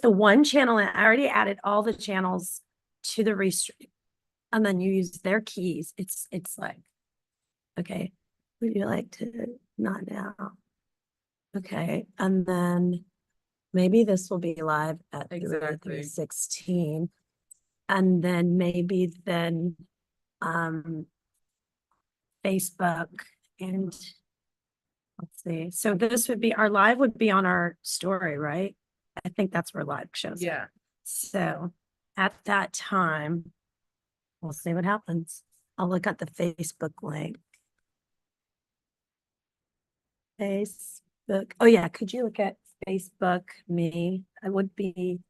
the one channel and I already added all the channels to the restream. And then you use their keys. It's like, okay, would you like to not now? Okay. And then maybe this will be live at 3:16. And then maybe then Facebook and let's see. So this would be our live would be on our story, right? I think that's where live shows. Yeah. So at that time, we'll see what happens. I'll look at the Facebook link. Facebook. Oh yeah, could you look at Facebook me? I would be,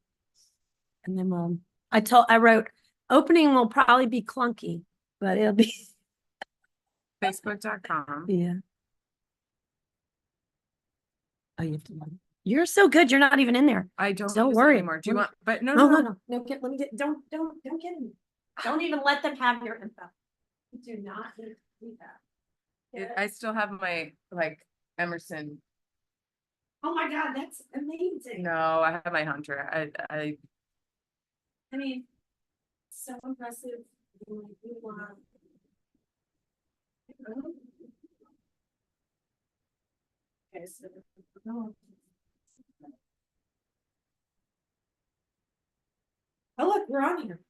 and then I wrote opening will probably be clunky, but it'll be Facebook.com. yeah. Oh, you have to look. You're so good. You're not even in there. I don't Don't use it worry. anymore. Do you want? But no. Get, let me get. Don't get in. Don't even let them have your info. Do not need to do that. I still have my like Emerson. Oh my God, that's amazing. No, I have my Hunter. I mean, so impressive. Okay, so oh look, we're on here.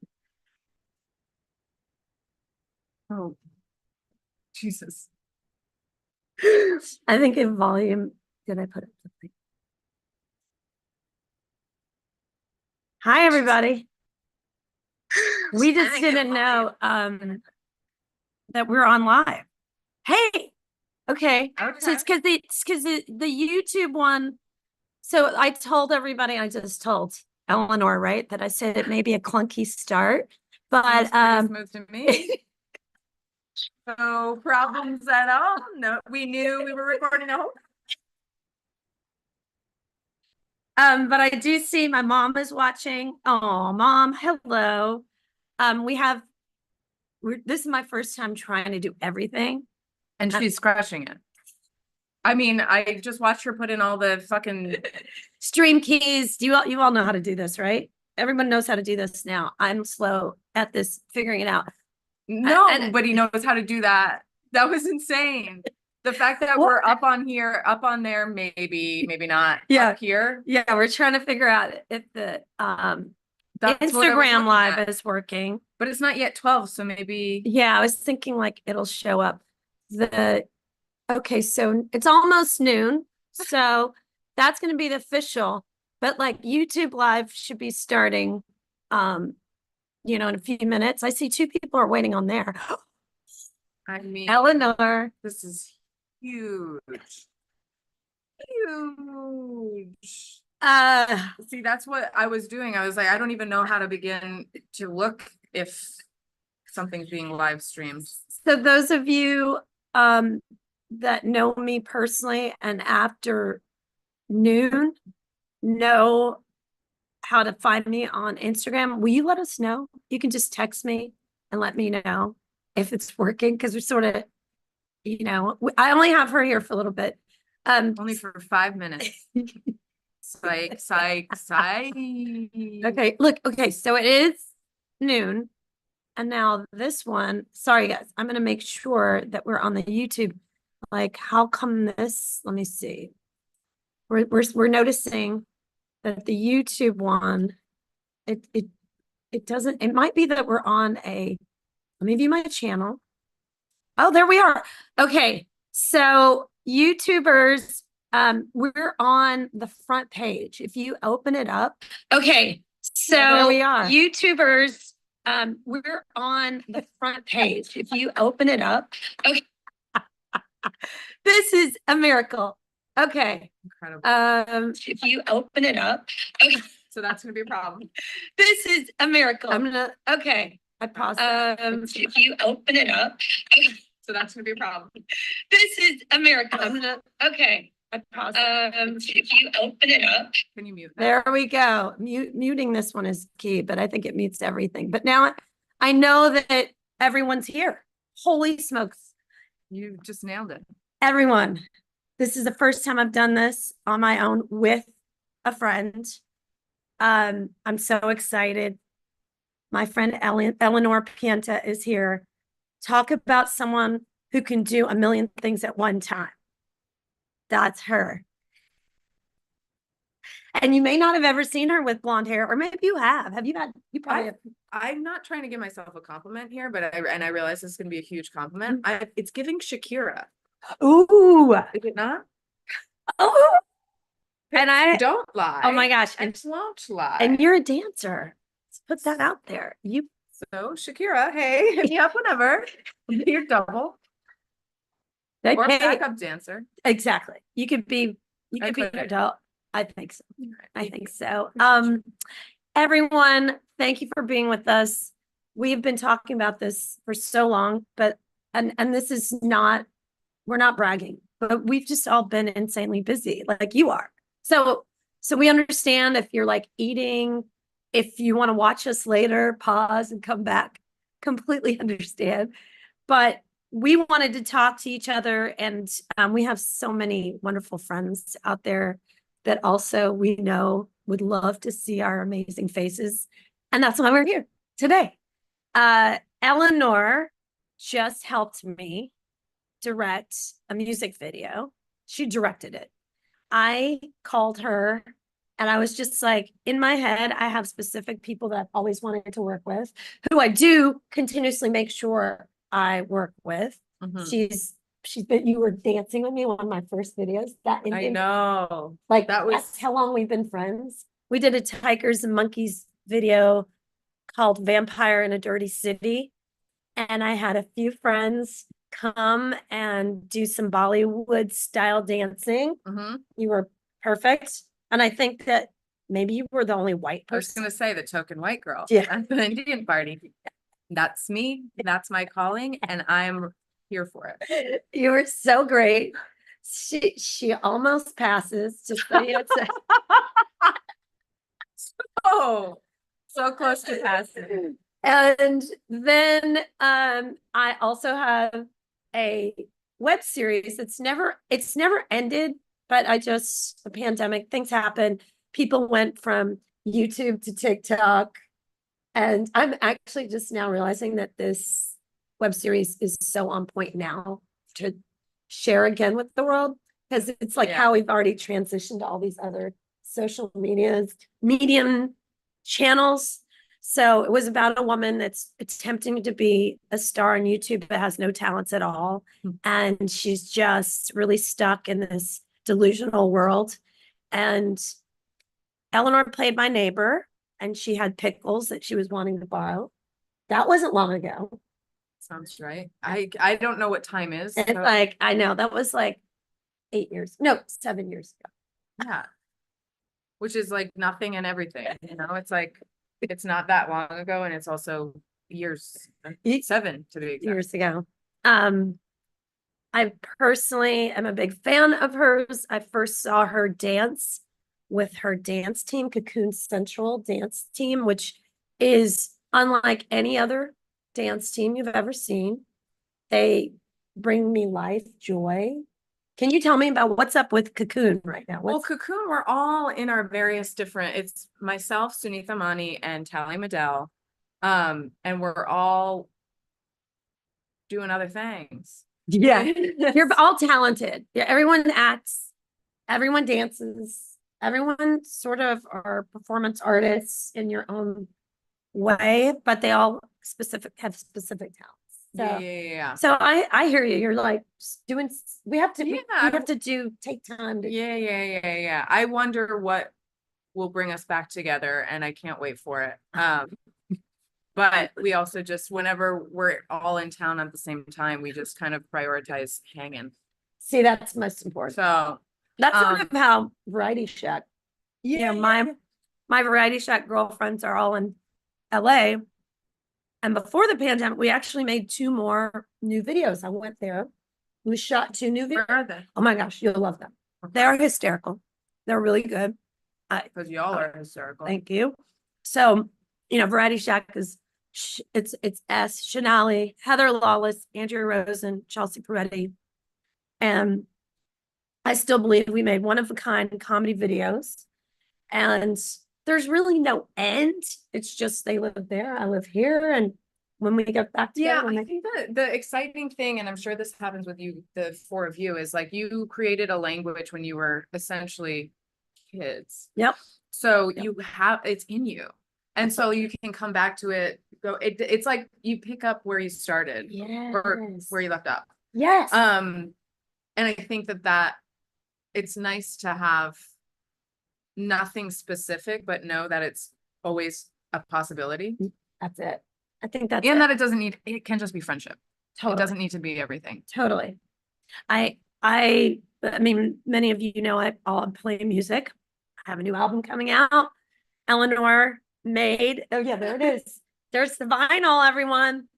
Oh, Jesus. I think in volume, did I put it something? Hi, everybody. We just didn't know that we're on live. Hey, okay. So it's because the YouTube one. So I told everybody, I just told Eleanore, right, that I said it may be a clunky start, but smooth to me. No problems at all. No, we knew we were recording a whole. But I do see my mom is watching. Oh, mom, hello. This is my first time trying to do everything. And she's crushing it. I mean, I just watched her put in all the fucking stream keys. You all know how to do this, right? Everyone knows how to do this now. I'm slow at this, figuring it out. Nobody knows how to do that. That was insane. The fact that we're up on here, up on there, maybe not. Yeah, up here. Yeah, we're trying to figure out if the Instagram live is working. But it's not yet 12, so maybe. Yeah, I was thinking like it'll show up. Okay, so it's almost noon. So that's going to be the official. But like YouTube live should be starting in a few minutes. I see 2 people are waiting on there. I mean, Eleanore. This is huge. Huge. See, that's what I was doing. I was like, I don't even know how to begin to look if something's being live streamed. So those of you that know me personally and after noon know how to find me on Instagram. Will you let us know? You can just text me and let me know if it's working, because we're sort of, I only have her here for a little bit. Only for 5 minutes. Psych. Okay, look, okay, so it is noon. And now this one, sorry guys, I'm gonna make sure that we're on the YouTube. Like, how come this? Let me see. We're noticing that the YouTube one, it doesn't. It might be that we're on a. Let me view my channel. Oh, there we are. Okay, so YouTubers, we're on the front page. If you open it up, okay. So there we are. YouTubers, we're on the front page. If you open it up, okay. This is a miracle. Okay. Incredible. If you open it up, okay. So that's gonna be a problem. This is a miracle. Okay. I paused. If you open it up, okay. So that's gonna be a problem. This is a miracle. Okay. I paused. If you open it up, can you mute that? There we go. Muting this one is key, but I think it mutes everything. But now I know that everyone's here. Holy smokes. You just nailed it. I'm so excited. My friend Eleanore Pienta is here. Talk about someone who can do a million things at one time. That's her. And you may not have ever seen her with blonde hair, or maybe you have. Have you had? You probably have. I'm not trying to give myself a compliment here, but I realize this is going to be a huge compliment. It's giving Shakira. Ooh. Is it not? Oh. And I don't lie. Oh my gosh. And won't lie. And you're a dancer. Let's put that out there. So Shakira, hey, hit me up whenever. You're double. Or backup dancer. Exactly. You could be your adult. I think so. I think so. Everyone, thank you for being with us. We've been talking about this for so long, but and this is not, we're not bragging, but we've just all been insanely busy, like you are. So we understand if you're like eating, if you want to watch us later, pause and come back. Completely understand. But we wanted to talk to each other, and we have so many wonderful friends out there that also we know would love to see our amazing faces. And that's why we're here today. Eleanore just helped me direct a music video. She directed it. I called her and I was just like, in my head, I have specific people that I've always wanted to work with, who I do continuously make sure I work with. She's been, you were dancing with me on one of my first videos. I know. Like that's how long we've been friends. We did a Tigers and Monkeys video called Vampire in a Dirty City. And I had a few friends come and do some Bollywood style dancing. You were perfect. And I think that maybe you were the only white person. I was going to say the token white girl. Yeah. At the Indian party. That's me. That's my calling. And I'm here for it. You were so great. She almost passes. Just so you say. Oh, so close to passing. And then I also have a web series. It's never ended, but the pandemic, things happen. People went from YouTube to TikTok. And I'm actually just now realizing that this web series is so on point now to share again with the world, because it's like how we've already transitioned to all these other social medium channels. So it was about a woman that's attempting to be a star on YouTube but has no talents at all. And she's just really stuck in this delusional world. And Eleanor played my neighbor, and she had pickles that she was wanting to borrow. That wasn't long ago. Sounds right. I don't know what time is. It's like, I know, that was like 7 years ago. Yeah. Which is like nothing and everything, it's like, it's not that long ago, and it's also years, 7 to be exact. Years ago. I personally am a big fan of hers. I first saw her dance with her dance team, Cocoon Central dance team, which is unlike any other dance team you've ever seen. They bring me life, joy. Can you tell me about what's up with Cocoon right now? Well, Cocoon, we're all in our various different, it's myself, Sunitha Mani, and Tally Medell. And we're all doing other things. Yeah. You're all talented. Yeah, everyone acts, everyone dances, everyone sort of are performance artists in your own way, but they all have specific talents. So, So I hear you. You're like doing. We have to take time to. Yeah. I wonder what will bring us back together, and I can't wait for it. But we also just, whenever we're all in town at the same time, we just kind of prioritize hanging. See, that's most important. So that's sort of how Variety Shack. Yeah, my Variety Shack girlfriends are all in LA. And before the pandemic, we actually made 2 more new videos. I went there. We shot 2 new videos. Where are they? Oh my gosh, you'll love them. They are hysterical. They're really good. Because y'all are hysterical. Thank you. So, Variety Shack is, it's S, Shonali, Heather Lawless, Andrea Rosen, Chelsea Peretti. And I still believe we made one of a kind comedy videos. And there's really no end. It's just they live there, I live here, and when we get back Yeah, together, I think the exciting thing, and I'm sure this happens with you, the four of you, is like you created a language when you were essentially kids. yep. So Yep. you have, it's in you. And so you can come back to it, it's like you pick up where you started or Yes. where you left off. Yes. And I think that it's nice to have nothing specific, but know that it's always a possibility. That's it. I think that's And it. that it can just be friendship. Totally. It doesn't need to be everything. Totally. I mean, many of you know I'll play music. I have a new album coming out. Eleanore made, oh yeah, there it is. There's the vinyl, everyone.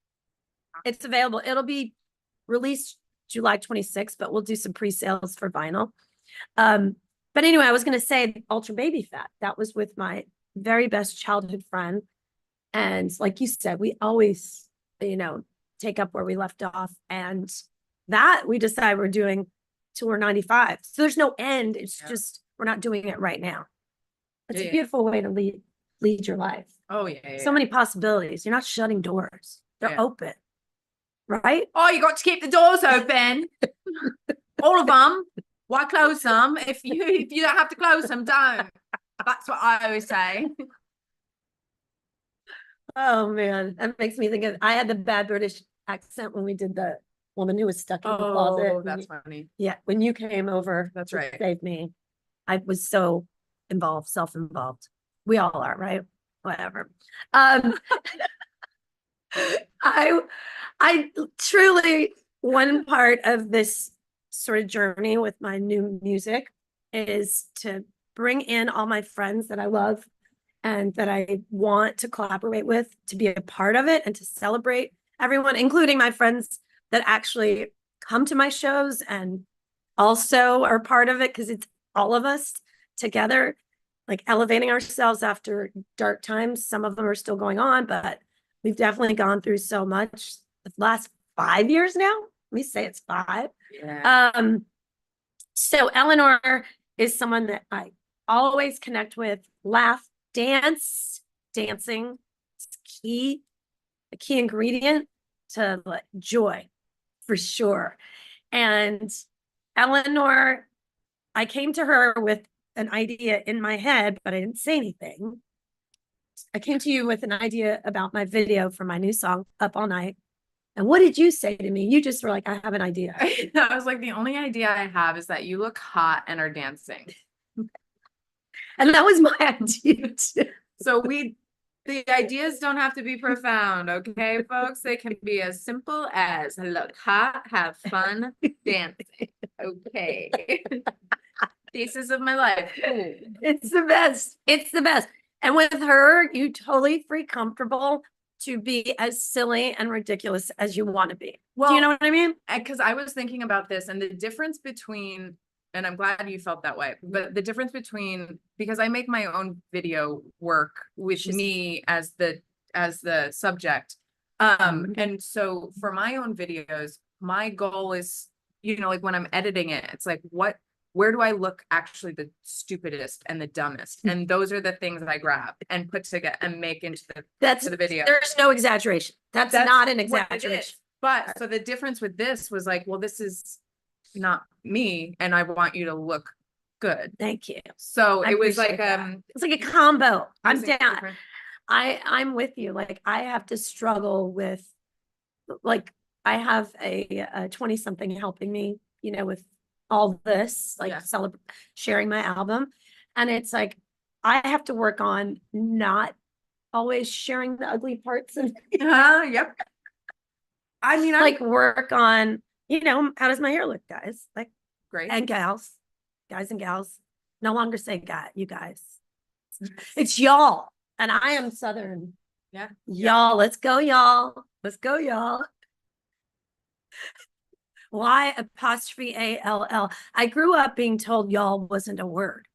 It's available. It'll be released July 26th, but we'll do some pre-sales for vinyl. But anyway, I was going to say Ultra Baby Fat. That was with my very best childhood friend. And like you said, we always, take up where we left off. And that we decided we're doing tour 95. So there's no end. It's just, we're not doing it right now. It's a beautiful way to lead your life. Oh yeah. So many possibilities. You're not shutting doors. They're open. Right? Oh, you got to keep the doors open. All of them. Why close them? If you don't have to close them, don't. That's what I always say. Oh man, that makes me think of, I had the bad British accent when we did the woman who was stuck in the closet. Oh, that's funny. Yeah, when you came over, that's to right. save me. I was so involved, self-involved. We all are, right? Whatever. I truly, one part of this sort of journey with my new music is to bring in all my friends that I love and that I want to collaborate with, to be a part of it and to celebrate everyone, including my friends that actually come to my shows and also are part of it, because it's all of us together, like elevating ourselves after dark times. Some of them are still going on, but we've definitely gone through so much the last 5 years now. Let me say it's 5. Yeah. So Eleanore is someone that I always connect with, laugh, dancing. It's a key ingredient to like joy, for sure. And Eleanore, I came to her with an idea in my head, but I didn't say anything. I came to you with an idea about my video for my new song, Up All Night. And what did you say to me? You just were like, I have an idea. I was like, the only idea I have is that you look hot and are dancing. And that was my idea too. So the ideas don't have to be profound, okay, folks? They can be as simple as look hot, have fun, dancing. Okay. Pieces of my life. Ooh. It's the best. It's the best. And with her, you totally feel comfortable to be as silly and ridiculous as you want to be. Well, do you know what I mean? Because I was thinking about this and the difference between, and I'm glad you felt that way, but the difference between, because I make my own video work with me as the subject. And so for my own videos, my goal is, like when I'm editing it, it's like, where do I look actually the stupidest and the dumbest? And those are the things I grab and put together and make into the video. There's no exaggeration. That's not an exaggeration. But so the difference with this was like, well, this is not me and I want you to look good. Thank you. So it was like, it's like a combo. I'm down. I'm with you. Like I have to struggle with, like I have a 20 something helping me, with all this, like sharing my album. And it's like, I have to work on not always sharing the ugly parts. And yep. I mean, like work on, how does my hair look, guys? Like, great. And guys and gals. No longer say guy, you guys. It's y'all. And I am Southern. Yeah. Y'all, let's go, y'all. Let's go, y'all. Y''ALL. I grew up being told y'all wasn't a word.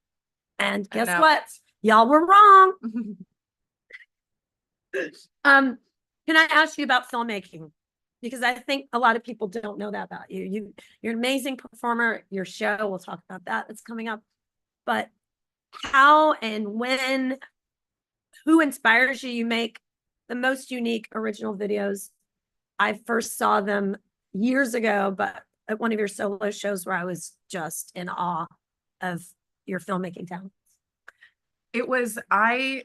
And guess what? Y'all were wrong. Can I ask you about filmmaking? Because I think a lot of people don't know that about you. You're an amazing performer. Your show, we'll talk about that. That's coming up. But how and when who inspires you. You make the most unique original videos. I first saw them years ago, but at one of your solo shows where I was just in awe of your filmmaking talent. I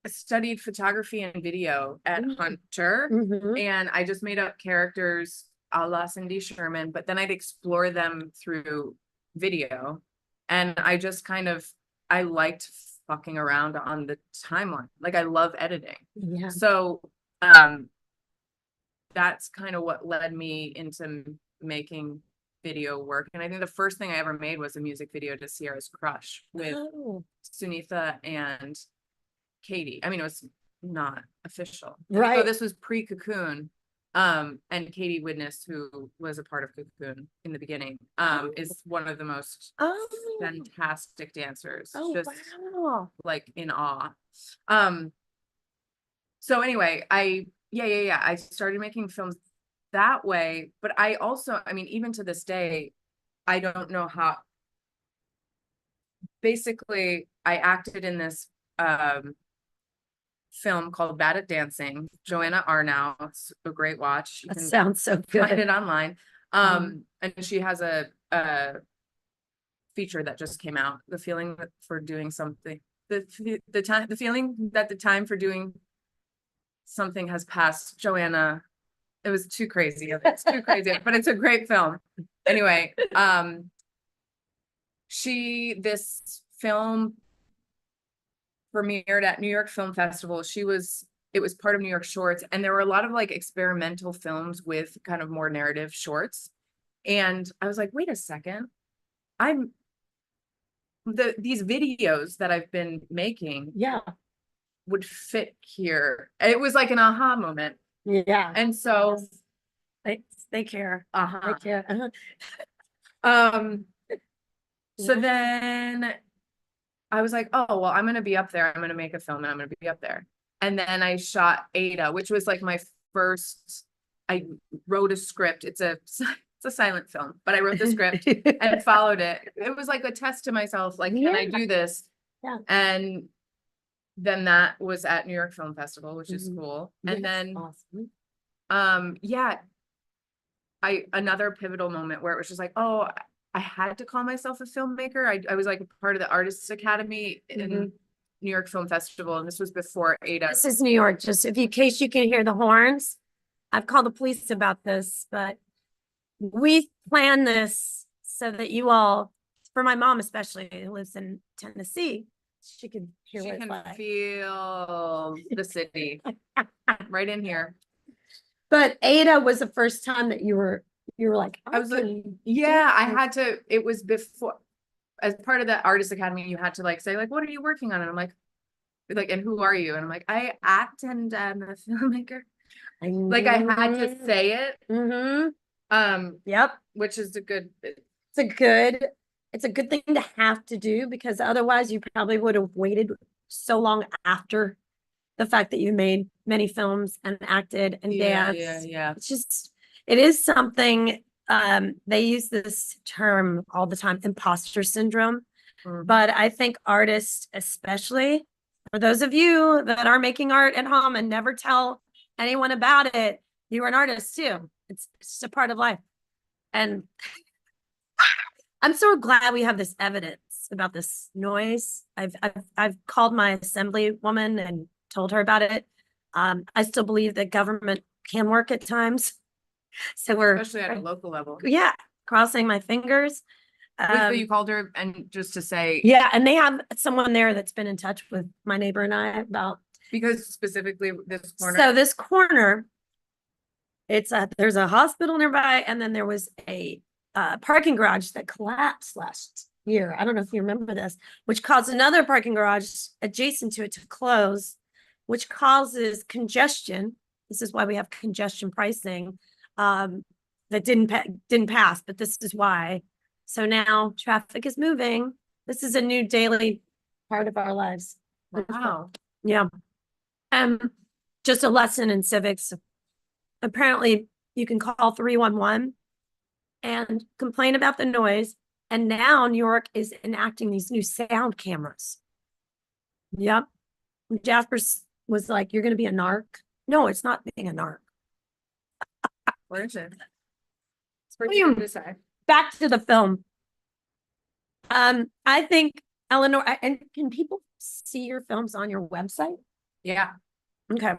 studied photography and video at Hunter, and I just made up characters a la Cindy Sherman, but then I'd explore them through video. And I just I liked fucking around on the timeline. Like, I love editing. Yeah. So, that's kind of what led me into making video work. And I think the first thing I ever made was a music video to Sierra's Crush with Sunitha and Katie. I mean, it was not official. Right. So this was pre-Cocoon. And Katie Witness, who was a part of Cocoon in the beginning, is one of the most fantastic dancers. Just like in awe. So anyway, I started making films that way, but I also, I mean, even to this day, I don't know how. Basically, I acted in this film called Bad at Dancing. Joanna Arnow, it's a great watch. You That can sounds so find good. it online. And she has a feature that just came out. The feeling for doing something, the feeling that the time for doing something has passed. Joanna, it was too crazy. It's too crazy, but it's a great film. Anyway, this film premiered at New York Film Festival. It was part of New York Shorts, and there were a lot of like experimental films with kind of more narrative shorts. And I was like, wait a second, these videos that I've been making would fit here. It was like an aha moment. Yeah. And so they care. They care. So then I was like, oh, well, I'm going to be up there. I'm going to make a film and I'm going to be up there. And then I shot Ada, which was like my first, I wrote a script. It's a silent film, but I wrote the script and followed it. It was like a test to myself. Like, can I do this? Yeah. And then that was at New York Film Festival, which is cool. And then, another pivotal moment where it was just like, oh, I had to call myself a filmmaker. I was like a part of the Artists Academy in New York Film Festival, and this was before Ada. This is New York, just in case you can hear the horns. I've called the police about this, but we planned this so that you all, for my mom especially, who lives in Tennessee, she can hear She what can it's like. feel the city right in here. But Ada was the first time that you were like, I was like, yeah, I had to, it was before, as part of the Artist Academy, you had to like say like, what are you working on? And I'm like, and who are you? And I'm like, I act and I'm a filmmaker. Like, I had to say it. Yep. Which is it's a good thing to have to do, because otherwise you probably would have waited so long after the fact that you made many films and acted and danced. Yeah. It's just, it is something, they use this term all the time, imposter syndrome. But I think artists, especially for those of you that are making art at home and never tell anyone about it, you are an artist too. It's just a part of life. And I'm so glad we have this evidence about this noise. I've called my assemblywoman and told her about it. I still believe that government can work at times. So especially at a local level. Yeah, crossing my fingers. So you called her and just to say, yeah, and they have someone there that's been in touch with my neighbor and I about, because specifically this corner. So this corner, there's a hospital nearby, and then there was a parking garage that collapsed last year. I don't know if you remember this, which caused another parking garage adjacent to it to close, which causes congestion. This is why we have congestion pricing. That didn't pass, but this is why. So now traffic is moving. This is a new daily part of our lives. Wow. Yeah. Just a lesson in civics. Apparently you can call 311 and complain about the noise. And now New York is enacting these new sound cameras. Yep. Was like, you're gonna be a narc. No, it's not being a narc. Where is it? It's for you to say. Back to the film. I think Eleanor, and can people see your films on your website? Yeah. Okay.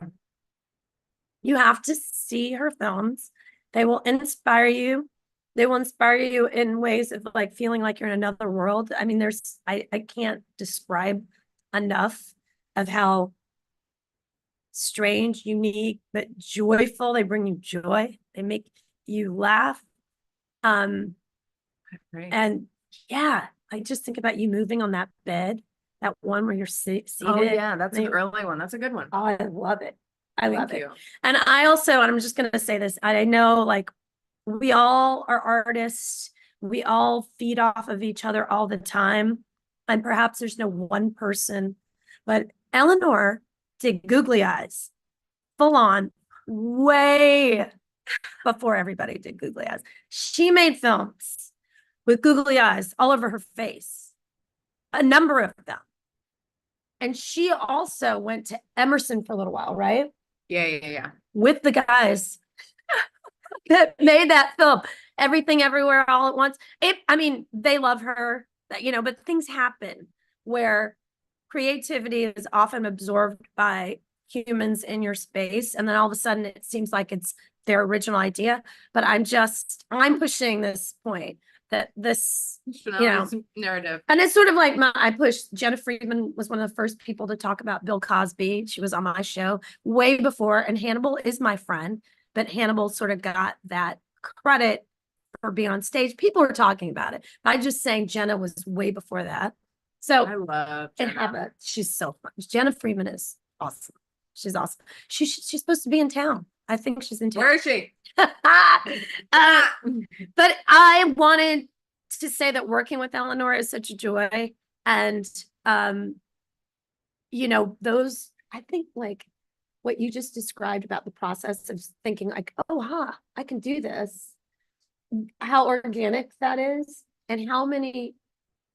You have to see her films. They will inspire you. They will inspire you in ways of like feeling like you're in another world. I mean, I can't describe enough of how strange, unique, but joyful. They bring you joy. They make you laugh. Great. And yeah, I just think about you moving on that bed, that one where you're seated. Oh yeah, that's an early one. That's a good one. Oh, I love it. I love Thank it. you. And I also, and I'm just going to say this, I know like we all are artists. We all feed off of each other all the time. And perhaps there's no one person, but Eleanor did googly eyes full on way before everybody did googly eyes. She made films with googly eyes all over her face, a number of them. And she also went to Emerson for a little while, right? Yeah. With the guys that made that film, Everything Everywhere All at Once. I mean, they love her, but things happen where creativity is often absorbed by humans in your space. And then all of a sudden it seems like it's their original idea. But I'm pushing this point that this, narrative. And it's sort of like I pushed Jenna Friedman was one of the first people to talk about Bill Cosby. She was on my show way before, and Hannibal is my friend, but Hannibal sort of got that credit for being on stage. People were talking about it. I'm just saying Jenna was way before that. So I love Jenna. She's so fun. Jenna Friedman is awesome. She's awesome. She's supposed to be in town. I think she's in town. Where is she? But I wanted to say that working with Eleanor is such a joy. And, those, I think like what you just described about the process of thinking like, oh, I can do this. How organic that is. And how many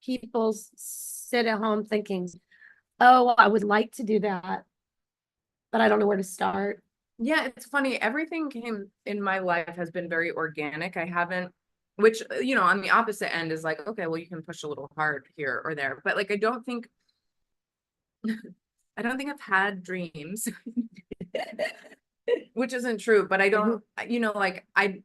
people sit at home thinking, oh, I would like to do that, but I don't know where to start. Yeah, it's funny. Everything in my life has been very organic. I haven't, which, on the opposite end is like, okay, well, you can push a little hard here or there. But like, I don't think I've had dreams, which isn't true, but I don't, like I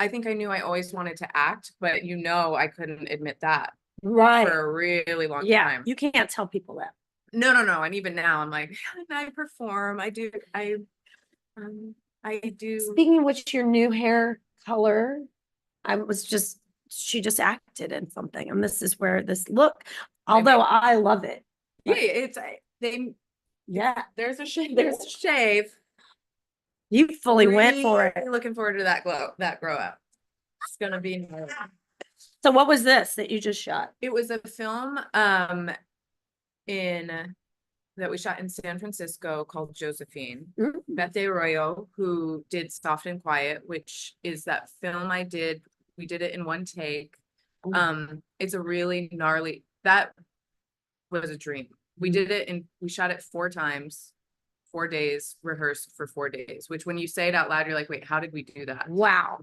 think I knew I always wanted to act, but I couldn't admit that Right. for a really long Yeah, time. you can't tell people that. No. And even now I'm like, I perform. I do. Speaking of which, your new hair color, she just acted in something. And this is where this look, although I love it. Yeah, there's a shave. You fully went for it. Looking forward to that grow up. It's gonna be. So what was this that you just shot? It was a film that we shot in San Francisco called Josephine. Beth Arroyo, who did Soft and Quiet, which is that film I did. We did it in one take. It's a really gnarly, that was a dream. We did it we shot it 4 times, 4 days, rehearsed for 4 days, which when you say it out loud, you're like, wait, how did we do that? Wow.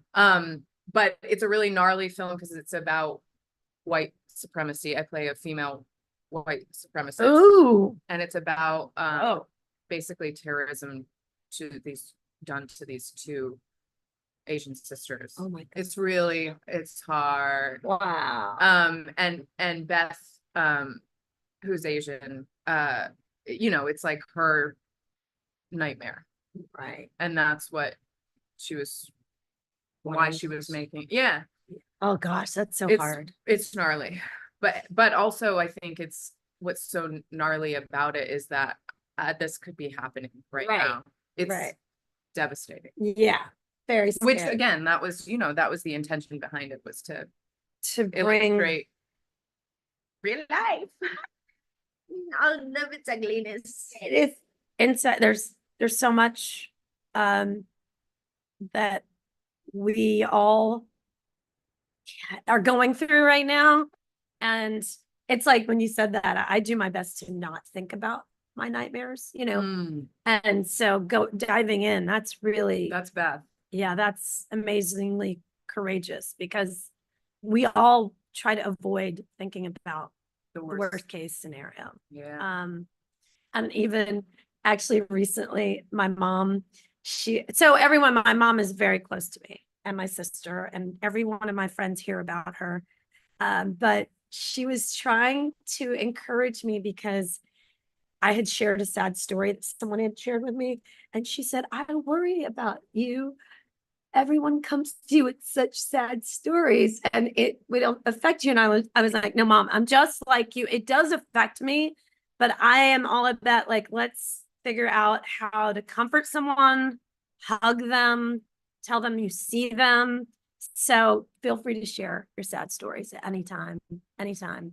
But it's a really gnarly film because it's about white supremacy. I play a female white supremacist. Ooh. And it's about basically terrorism done to these 2 Asian sisters. Oh my God. It's hard. Wow. And Beth, who's Asian, it's like her nightmare. Right. And that's what why she was making. Yeah. Oh gosh, that's so hard. It's gnarly. But also I think what's so gnarly about it is that this could be happening right now. It's devastating. Yeah. Very scary. Which again, that was the intention behind it, was to bring illustrate real life. All of its ugliness. It is inside. There's so much that we all are going through right now. And it's like when you said that, I do my best to not think about my nightmares, you know? Mm, And so diving in, that's really, that's bad. yeah, that's amazingly courageous because we all try to avoid thinking about The the worst. worst case scenario. Yeah. And even actually recently, my mom, so everyone, my mom is very close to me and my sister, and every one of my friends hear about her. But she was trying to encourage me because I had shared a sad story that someone had shared with me. And she said, I worry about you. Everyone comes to you with such sad stories and it will affect you. And I was like, no, mom, I'm just like you. It does affect me, but I am all about like, let's figure out how to comfort someone, hug them, tell them you see them. So feel free to share your sad stories at anytime,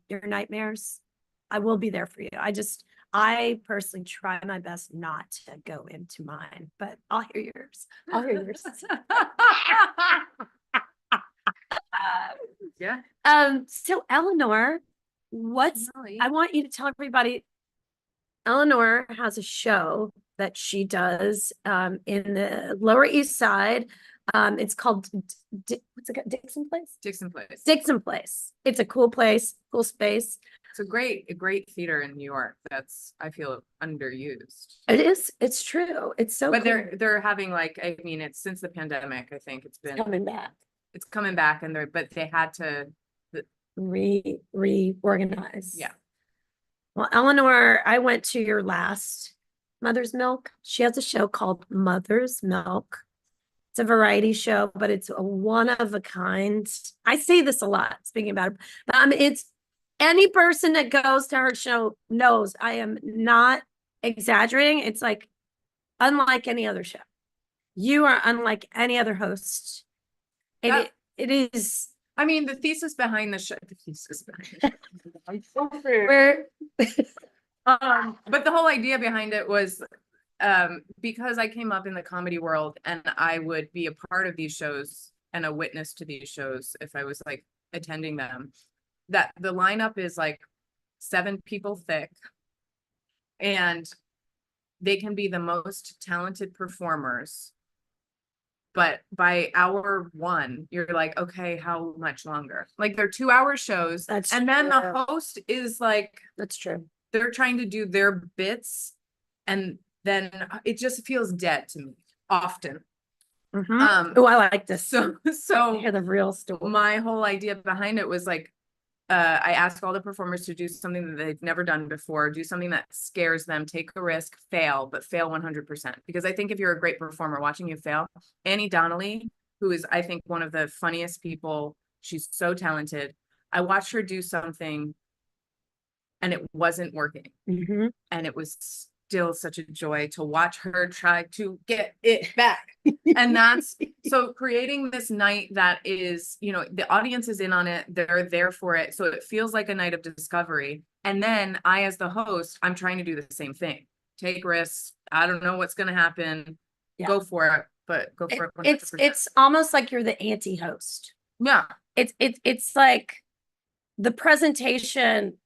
your nightmares. I will be there for you. I personally try my best not to go into mine, but I'll hear yours. I'll hear yours. Yeah. So Eleanor, Shonali. I want you to tell everybody, Eleanor has a show that she does in the Lower East Side. It's called what's it called? Dixon Place? Dixon Place. Dixon Place. It's a cool place, cool space. It's a great theater in New York that's, I feel, underused. It is, it's true. It's so But cool. they're having like, I mean, it's since the pandemic, I think it's It's been, coming back. it's coming back and but they had to, Reorganize. yeah. Well, Eleanor, I went to your last Mother's Milk. She has a show called Mother's Milk. It's a variety show, but it's a one of a kind. I say this a lot, speaking about it, but it's any person that goes to her show knows I am not exaggerating. It's like unlike any other show. You are unlike any other host. It is. I mean, the thesis behind the show, I'm so Where but the whole idea behind it was because I came up in the comedy world and I would be a part of these shows and a witness to these shows if I was like attending them, that the lineup is like 7 people thick and they can be the most talented performers. But by hour 1, you're like, okay, how much longer? Like they're 2-hour shows. And then the host is like, that's true. they're trying to do their bits and then it just feels dead to me often. Oh, I like this. So I hear the real story. my whole idea behind it was like, I ask all the performers to do something that they've never done before, do something that scares them, take a risk, fail, but fail 100%. Because I think if you're a great performer, watching you fail, Annie Donnelly, who is, I think, one of the funniest people, she's so talented. I watched her do something and it wasn't working. And it was still such a joy to watch her try to get it back. And that's so creating this night that is, you know, the audience is in on it, they're there for it. So it feels like a night of discovery. And then I, as the host, I'm trying to do the same thing. Take risks. I don't know what's going to happen. Yeah. Go for it, but go for it. 100%. It's almost like you're the anti-host. Yeah. It's like the presentation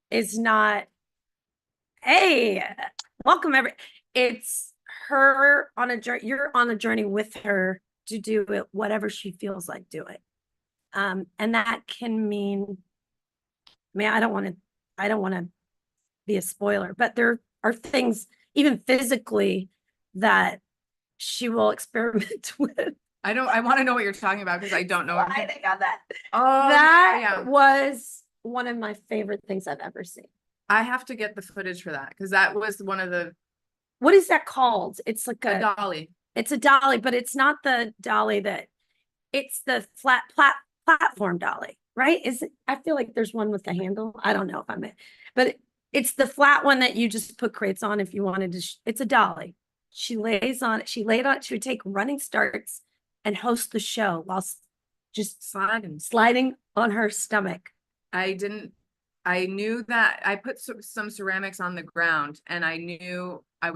is not, hey, welcome it's her on a journey. You're on a journey with her to do it, whatever she feels like doing. And that can mean, I mean, I don't want to be a spoiler, but there are things even physically that she will experiment with. I want to know what you're talking about because I don't know. I think on that. Oh, that was one of my favorite things I've ever seen. I have to get the footage for that because that was one of the. What is that called? It's like a dolly. It's a dolly, but it's not the dolly it's the flat platform dolly, right? Is it? I feel like there's one with the handle. I don't know if I'm it, but it's the flat one that you just put crates on if you wanted to. It's a dolly. She lays on it. She laid on it. She would take running starts and host the show while just sliding on her stomach. I knew that I put some ceramics on the ground and I knew I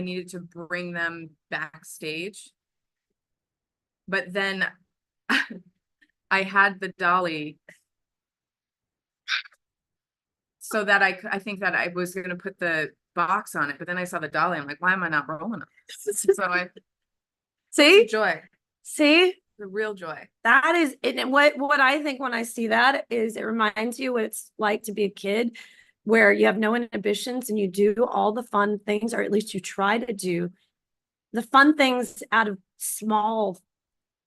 needed to bring them backstage. But then I had the dolly so that I think that I was gonna put the box on it, but then I saw the dolly. I'm like, why am I not rolling it? So I See, joy, see, the real joy. that is it. And what I think when I see that is it reminds you what it's like to be a kid, where you have no inhibitions and you do all the fun things, or at least you try to do the fun things out of small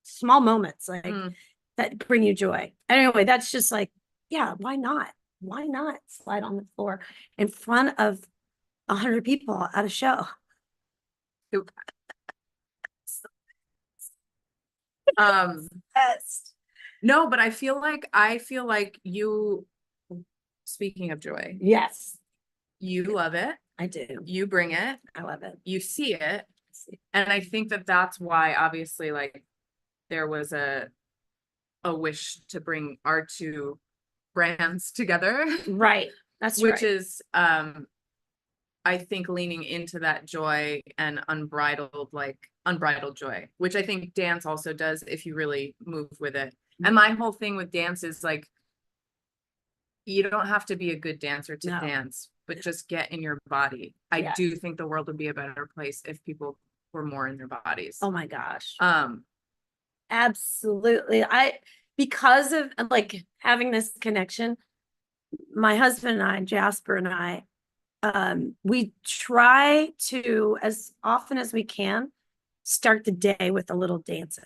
moments, like Mm. that bring you joy. Anyway, that's just like, yeah, why not? Why not slide on the floor in front of 100 people at a show? Best. No, but I feel like you, speaking of joy, Yes, you love it, I do. you bring it, I love it. you see it. And I think that that's why obviously like there was a wish to bring our two brands together, Right. That's which right. is I think leaning into that joy and unbridled joy, which I think dance also does if you really move with it. And my whole thing with dance is like, you don't have to be a good dancer to No. dance, but just get in your body. I Yes. do think the world would be a better place if people were more in their bodies. Oh my gosh. Um, Absolutely. Because of like having this connection, my husband and I, Jasper and I, we try to, as often as we can, start the day with a little dancing,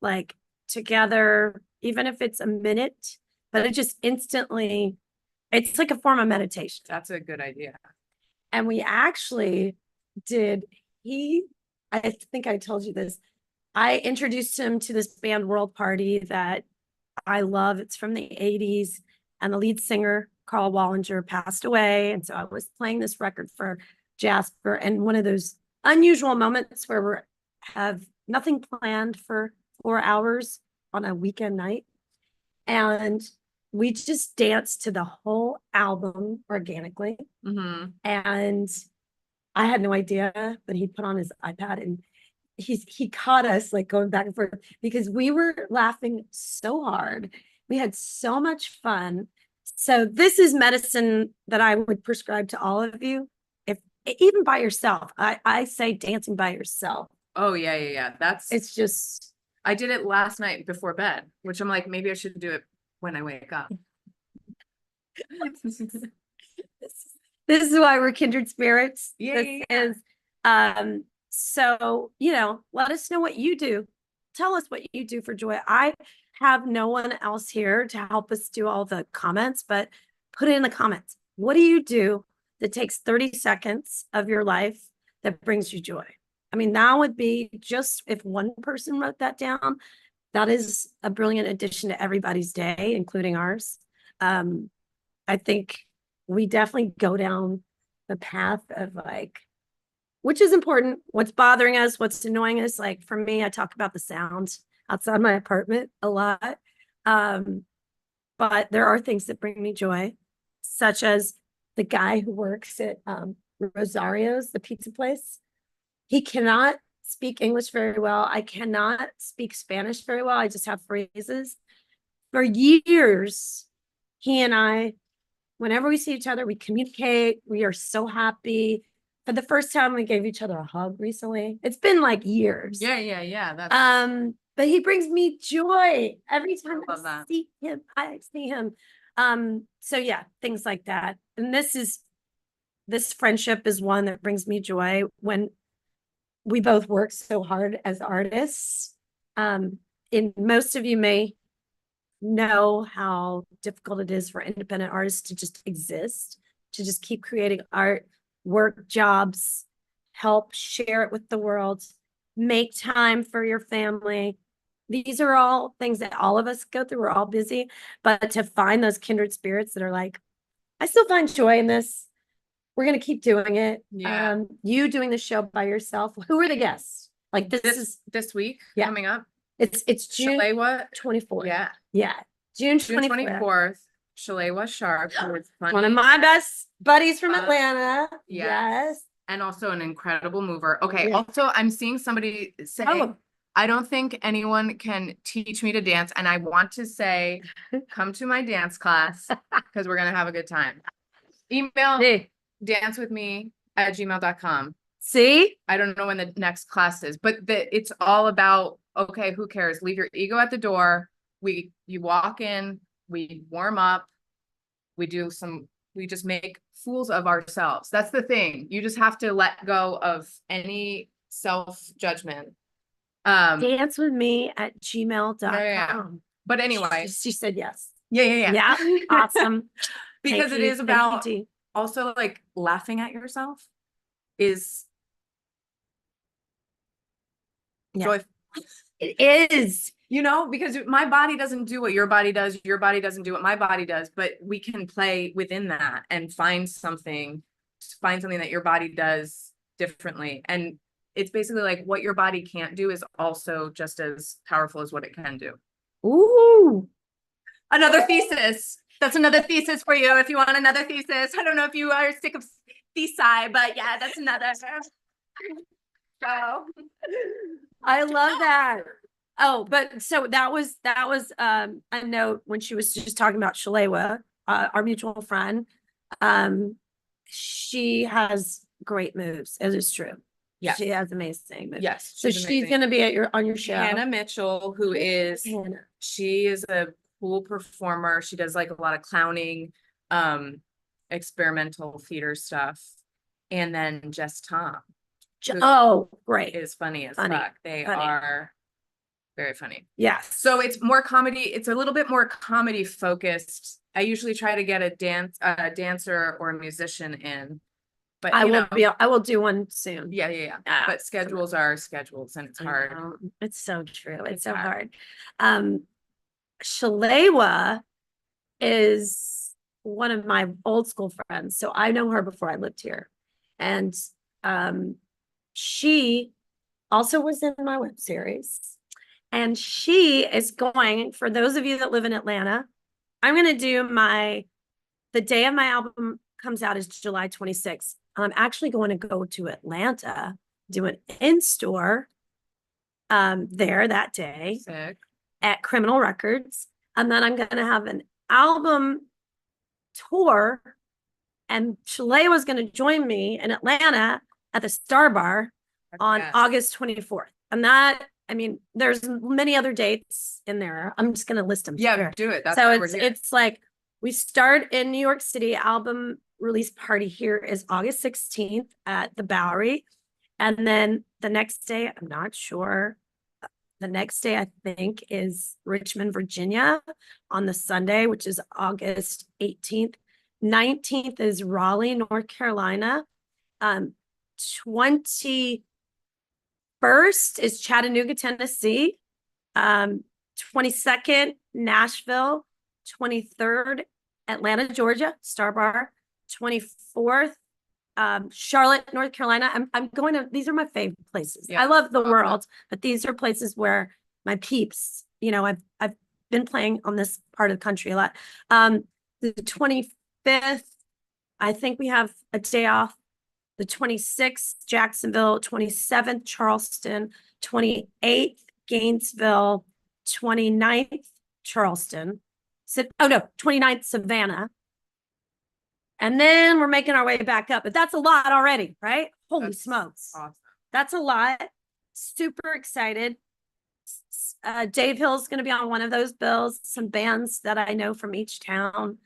like together, even if it's a minute, but it just instantly, it's like a form of meditation. that's a good idea. And we actually did, I think I told you this. I introduced him to this band World Party that I love. It's from the 80s. And the lead singer, Carl Wallinger, passed away. And so I was playing this record for Jasper. And one of those unusual moments where we have nothing planned for 4 hours on a weekend night. And we just danced to the whole album organically. Mm-hmm. And I had no idea, but he put on his iPad and he caught us like going back and forth because we were laughing so hard. We had so much fun. So this is medicine that I would prescribe to all of you. If even by yourself, I say dancing by yourself. Oh yeah. It's just I did it last night before bed, which I'm like, maybe I should do it when I wake up. this is why we're kindred spirits. Yeah, This yeah. is so let us know what you do. Tell us what you do for joy. I have no one else here to help us do all the comments, but put it in the comments. What do you do that takes 30 seconds of your life that brings you joy? I mean, that would be just if one person wrote that down, that is a brilliant addition to everybody's day, including ours. I think we definitely go down the path of like, which is important, what's bothering us, what's annoying us. Like for me, I talk about the sound outside my apartment a lot. But there are things that bring me joy, such as the guy who works at Rosario's, the pizza place. He cannot speak English very well. I cannot speak Spanish very well. I just have phrases. For years, he and I, whenever we see each other, we communicate. We are so happy. For the first time, we gave each other a hug recently. It's been like years. Yeah. That's But he brings me joy every time I love that. see him. I see him. So yeah, things like that. And this friendship is one that brings me joy when we both work so hard as artists. And most of you may know how difficult it is for independent artists to just exist, to just keep creating art, work jobs, help share it with the world, make time for your family. These are all things that all of us go through. We're all busy, but to find those kindred spirits that are like, I still find joy in this. We're going to keep doing it. Yeah. You doing the show by yourself. Who are the guests? Like this week Yeah. coming up. It's June Shalewa, 24th. yeah, June June 24th. 24th. Shalewa Sharp, who is funny, One of my best buddies from Fun. Atlanta. Yes. Yes. and also an incredible mover. Okay, Yeah. also I'm seeing somebody say, Oh, I don't think anyone can teach me to dance, and I want to say, come to my dance class because we're gonna have a good time. Email Hey, dancewithme@gmail.com. see? I don't know when the next class is, but it's all about, okay, who cares? Leave your ego at the door. You walk in, we warm up, we just make fools of ourselves. That's the thing. You just have to let go of any self-judgment. Dance with me at Yeah. gmail.com. But anyway, She said yes. yeah. Yeah. Awesome. Because it Thank you. is Thank you, about Dee. also like laughing at yourself is Yeah. joy. It is. Because my body doesn't do what your body does, your body doesn't do what my body does, but we can play within that and find something that your body does differently. And it's basically like what your body can't do is also just as powerful as what it can do. Ooh. Another thesis. That's another thesis for you if you want another thesis. I don't know if you are sick of thesi, but yeah, that's another. So I love that. Oh, but so that was a note when she was just talking about Shalewa, our mutual friend. She has great moves. It is true. Yes. She has amazing moves. Yes. So she's gonna be at on your show. Hannah Mitchell, who is Hannah. she is a cool performer. She does like a lot of clowning, experimental theater stuff. And then Jess Tom Oh, great. is funny as Funny. fuck. They Funny. are very funny. Yes. So it's more comedy. It's a little bit more comedy focused. I usually try to get a dancer or a musician in, but I will do one soon. Yeah. But schedules are schedules and it's hard. It's so true. It's so hard. Shalewa is one of my old school friends. So I know her before I lived here. And she also was in my web series. And she is going, for those of you that live in Atlanta, I'm going to do the day of my album comes out is July 26th. I'm actually going to go to Atlanta, do an in-store there that day. Sick. At Criminal Records. And then I'm going to have an album tour. And Shalewa was going to join me in Atlanta at the Star Bar on August 24th. And there's many other dates in there. I'm just going to list them. Yeah, do it. That's so it's like we start in New York City. Album release party here is August 16th at the Bowery. And then the next day, I'm not sure. The next day, I think, is Richmond, Virginia on the Sunday, which is August 18th. 19th is Raleigh, North Carolina. 21st is Chattanooga, Tennessee. 22nd, Nashville. 23rd, Atlanta, Georgia, Star Bar. 24th, Charlotte, North Carolina. I'm going to, these are my favorite places. Yeah. I love the world, but these are places where my peeps, I've been playing on this part of the country a lot. The 25th, I think we have a day off. The 26th, Jacksonville. 27th, Charleston. 28th, Gainesville. 29th, Charleston. 29th, Savannah. And then we're making our way back up, but that's a lot already, right? Holy smokes. Awesome. That's a lot. Super excited. Dave Hill's going to be on one of those bills, some bands that I know from each town.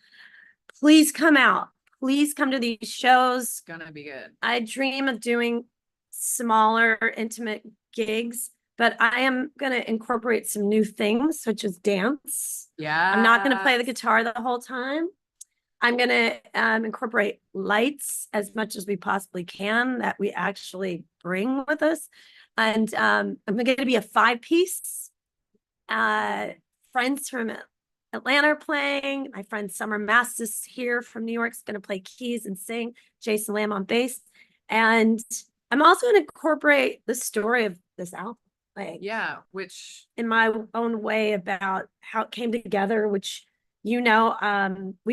Please come out. Please come to these shows. It's going to be good. I dream of doing smaller, intimate gigs, but I am going to incorporate some new things, such as dance. Yeah. I'm not going to play the guitar the whole time. I'm going to incorporate lights as much as we possibly can that we actually bring with us. And I'm going to be a 5-piece. Friends from Atlanta are playing. My friend Summer Mastis here from New York is going to play keys and sing. Jason Lamb on bass. And I'm also going to incorporate the story of this album. Which in my own way about how it came together, which we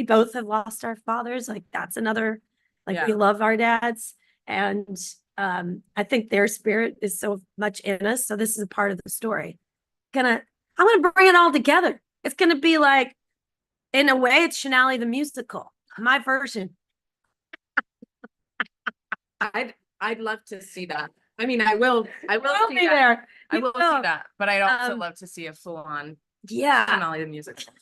both have lost our fathers. Like that's another, we love our dads. And I think their spirit is so much in us. So this is a part of the story. I'm gonna bring it all together. It's gonna be like, in a way, it's Shonali the musical, my version. I'd love to see that. I mean, I will You'll see be that. there. I You will see will. that, but I'd also Um, love to see a full-on Yeah, Shonali the musical.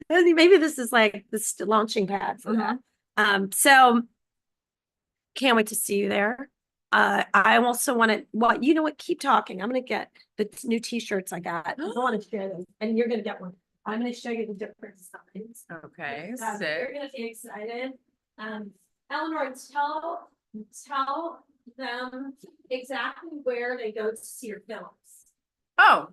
maybe this is like the launching pad for that. So can't wait to see you there. I also want to, well, you know what? Keep talking. I'm going to get the new t-shirts I got. I want to share them and you're going to get one. I'm going to show you the different designs. Okay, You're sick. going to be excited. Eleanor, tell them exactly where they go to see your films. Oh.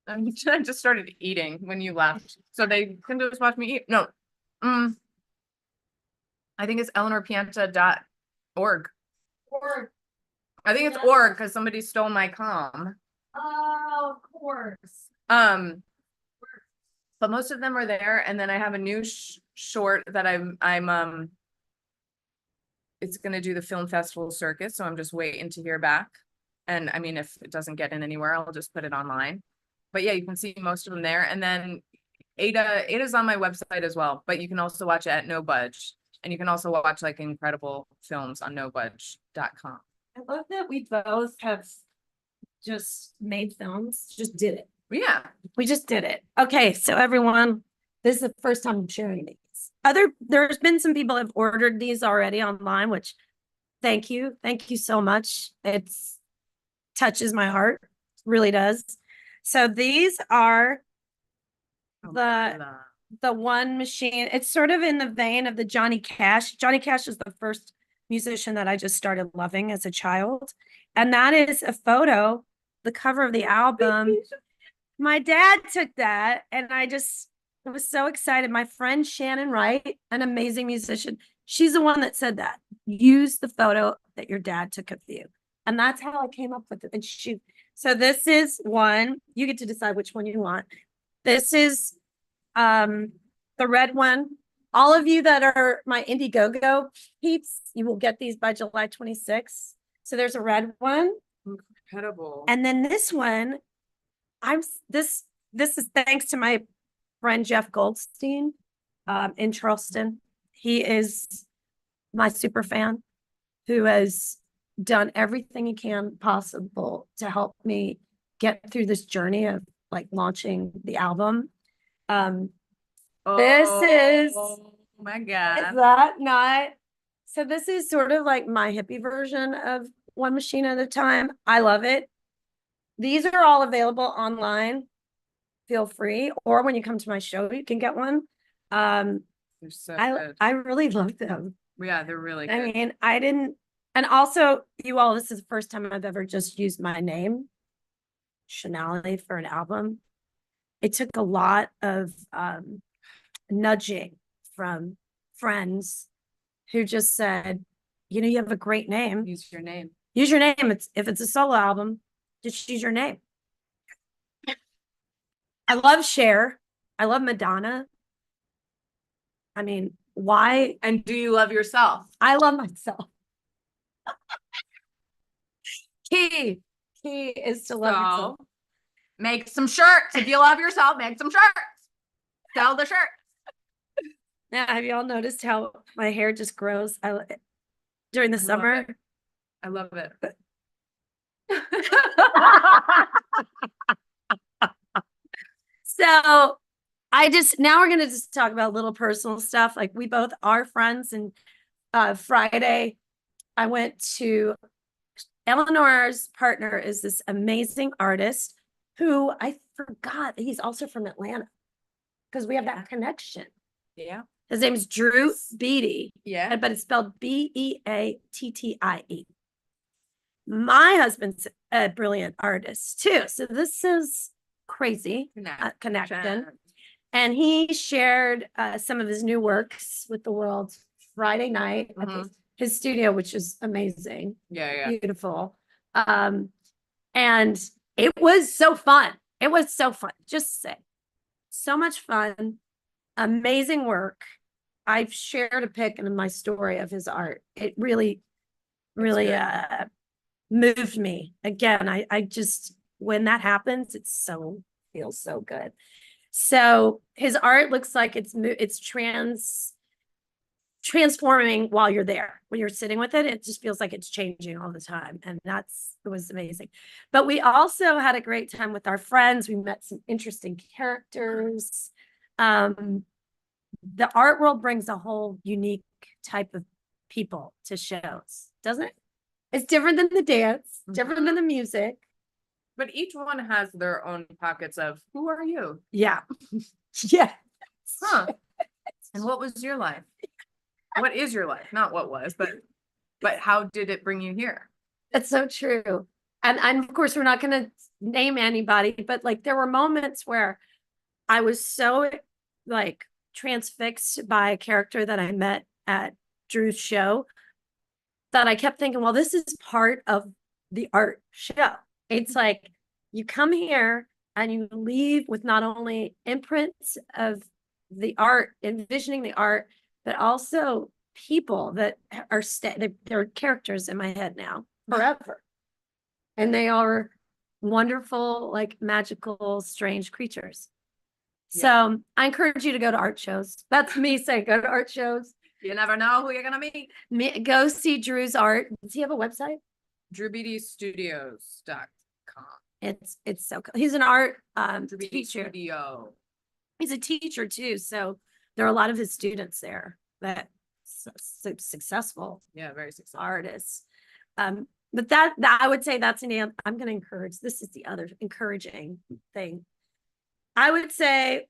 I just started eating when you left, so they can just watch me eat. No, I think it's eleanorpienta.org. Or, I think it's org because somebody stole my com. oh, of course. But most of them are there, and then I have a new short that I'm it's gonna do the film festival circuit, so I'm just waiting to hear back. And I mean, if it doesn't get in anywhere, I'll just put it online. But yeah, you can see most of them there. And then Ada's on my website as well, but you can also watch it at No Budge. And you can also watch like incredible films on nobudge.com. I love that we both have just made films, just did it. Yeah. We just did it. Okay, so everyone, this is the first time I'm sharing these. There's been some people have ordered these already online, which thank you. Thank you so much. It's touches my heart, really does. So these are the one machine. It's sort of in the vein of the Johnny Cash. Johnny Cash is the first musician that I just started loving as a child. And that is a photo, the cover of the album. My dad took that and I was so excited. My friend Shannon Wright, an amazing musician, she's the one that said that. Use the photo that your dad took of you. And that's how I came up with it. And so this is one. You get to decide which one you want. This is the red one. All of you that are my Indiegogo peeps, you will get these by July 26th. So there's a red one. Incredible. And then this one, this is thanks to my friend Jeff Goldstein in Charleston. He is my super fan who has done everything he can possible to help me get through this journey of like launching the album. This is, oh my is God. that not? So this is sort of like my hippie version of One Machine at a Time. I love it. These are all available online. Feel free, or when you come to my show, you can get one. They're so good. I really love them. Yeah, they're really good. I mean, I didn't, and also you all, this is the first time I've ever just used my name, Shonali, for an album. It took a lot of nudging from friends who just said, you know, you have a great name. Use your name. Use your name. If it's a solo album, just use your name. I love Cher. I love Madonna. I mean, why? And do you love yourself? I love myself. Key is to love yourself. Make some shirts. If you love yourself, make some shirts. Sell the shirts. Now, have you all noticed how my hair just grows during the summer? I love it. So now we're going to just talk about little personal stuff. Like we both are friends. And Friday, I went to Eleanor's partner is this amazing artist who I forgot he's also from Atlanta because we have that connection. Yeah. His name is Drew Beatty. Yeah. But it's spelled Beattie. My husband's a brilliant artist too. So this is crazy connection. And he shared some of his new works with the world Friday night at his studio, which is amazing. Yeah. Beautiful. And it was so fun. It was so fun. Just say so much fun. Amazing work. I've shared a pic in my story of his art. It really moved me. Again, I just, when that happens, feels so good. So his art looks like it's transforming while you're there. When you're sitting with it, it just feels like it's changing all the time. And it was amazing. But we also had a great time with our friends. We met some interesting characters. The art world brings a whole unique type of people to shows, doesn't it? It's different than the dance, different than the music. But each one has their own pockets of who are you? Yeah. Yeah. Huh. And what was your life? What is your life? Not what was, but how did it bring you here? That's so true. And of course we're not going to name anybody, but like there were moments where I was so like transfixed by a character that I met at Drew's show that I kept thinking, well, this is part of the art show. It's like you come here and you leave with not only imprints of the art, envisioning the art, but also people that are they're characters in my head now forever. And they are wonderful, like magical, strange creatures. Yeah. So I encourage you to go to art shows. That's me saying go to art shows. You never know who you're gonna meet. Go see Drew's art. Does he have a website? DrewBeattyStudios.com. It's so cool. He's an art Drew Beatty teacher. Studio. He's a teacher too. So there are a lot of his students there that successful Yeah, very successful. artists. But that I would say that's I'm going to encourage. This is the other encouraging thing. I would say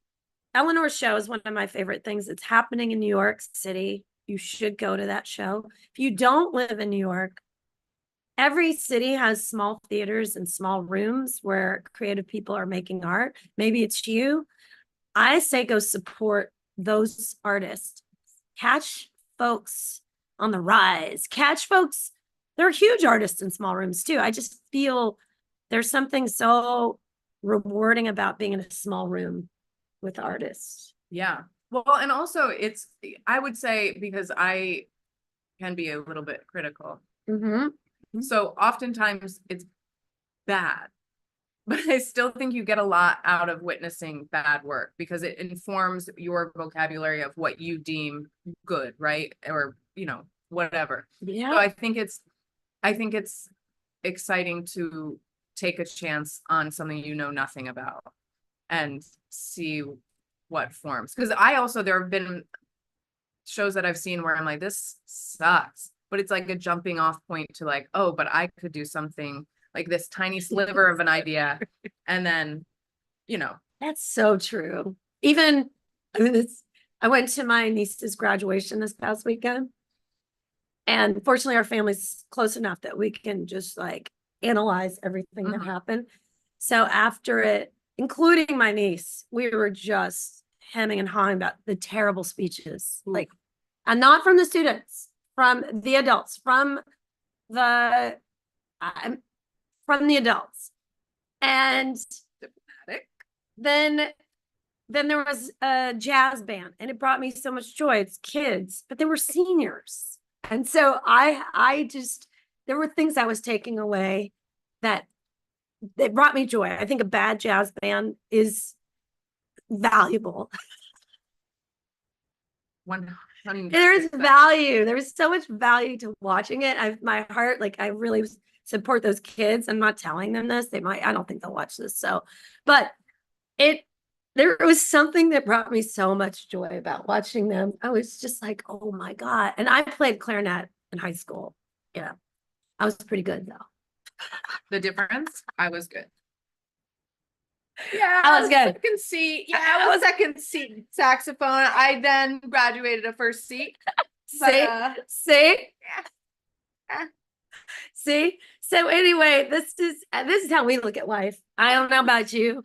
Eleanor's show is one of my favorite things. It's happening in New York City. You should go to that show. If you don't live in New York, every city has small theaters and small rooms where creative people are making art. Maybe it's you. I say go support those artists. Catch folks on the rise. Catch folks. They're huge artists in small rooms too. I just feel there's something so rewarding about being in a small room with artists. Yeah. Well, and also I would say, because I can be a little bit critical. Mm-hmm. So oftentimes it's bad, but I still think you get a lot out of witnessing bad work because it informs your vocabulary of what you deem good, right? Or, whatever. Yeah. So I think it's exciting to take a chance on something you know nothing about and see what forms. Because there have been shows that I've seen where I'm like, this sucks, but it's like a jumping off point to like, oh, but I could do something like this tiny sliver of an idea. And then, That's so true. I went to my niece's graduation this past weekend. And fortunately, our family's close enough that we can just like analyze everything that happened. So after it, including my niece, we were just hemming and hawing about the terrible speeches, like, and not from the students, from the adults, from the adults. And then there was a jazz band, and it brought me so much joy. It's kids, but they were seniors. And so I just, there were things I was taking away that brought me joy. I think a bad jazz band is valuable. 100%. There's value. There's so much value to watching it. My heart, like I really support those kids. I'm not telling them this. I don't think they'll watch this. So, but there was something that brought me so much joy about watching them. I was just like, oh my God. And I played clarinet in high school. Yeah. I was pretty good though. The difference, I was good. Yeah, I was good. Second seat. Yeah, I was second seat saxophone. I then graduated to first seat. See? See? So anyway, this is how we look at life. I don't know about you,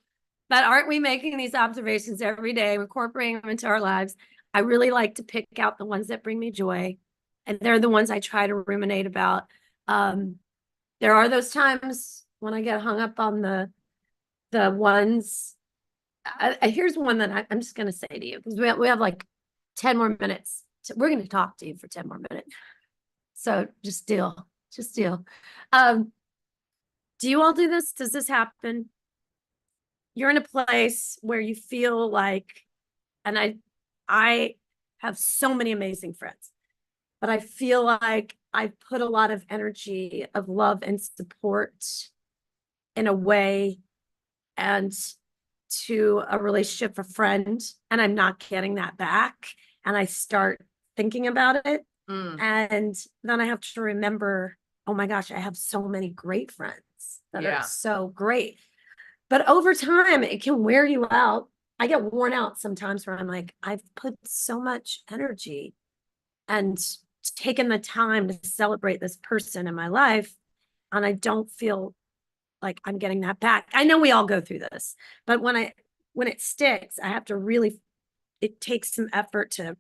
but aren't we making these observations every day, incorporating them into our lives? I really like to pick out the ones that bring me joy, and they're the ones I try to ruminate about. There are those times when I get hung up on the ones. Here's one that I'm just going to say to you, because we have like 10 more minutes. So we're going to talk to you for 10 more minutes. So just deal. Do you all do this? Does this happen? You're in a place where you feel like, and I have so many amazing friends. but I feel like I put a lot of energy of love and support in a way and to a relationship, a friend, and I'm not getting that back. And I start thinking about it. And then I have to remember, oh my gosh, I have so many great friends that Yeah. are so great. But over time, it can wear you out. I get worn out sometimes where I'm like, I've put so much energy and taken the time to celebrate this person in my life, and I don't feel like I'm getting that back. I know we all go through this, but when it sticks, I have to really, it takes some effort to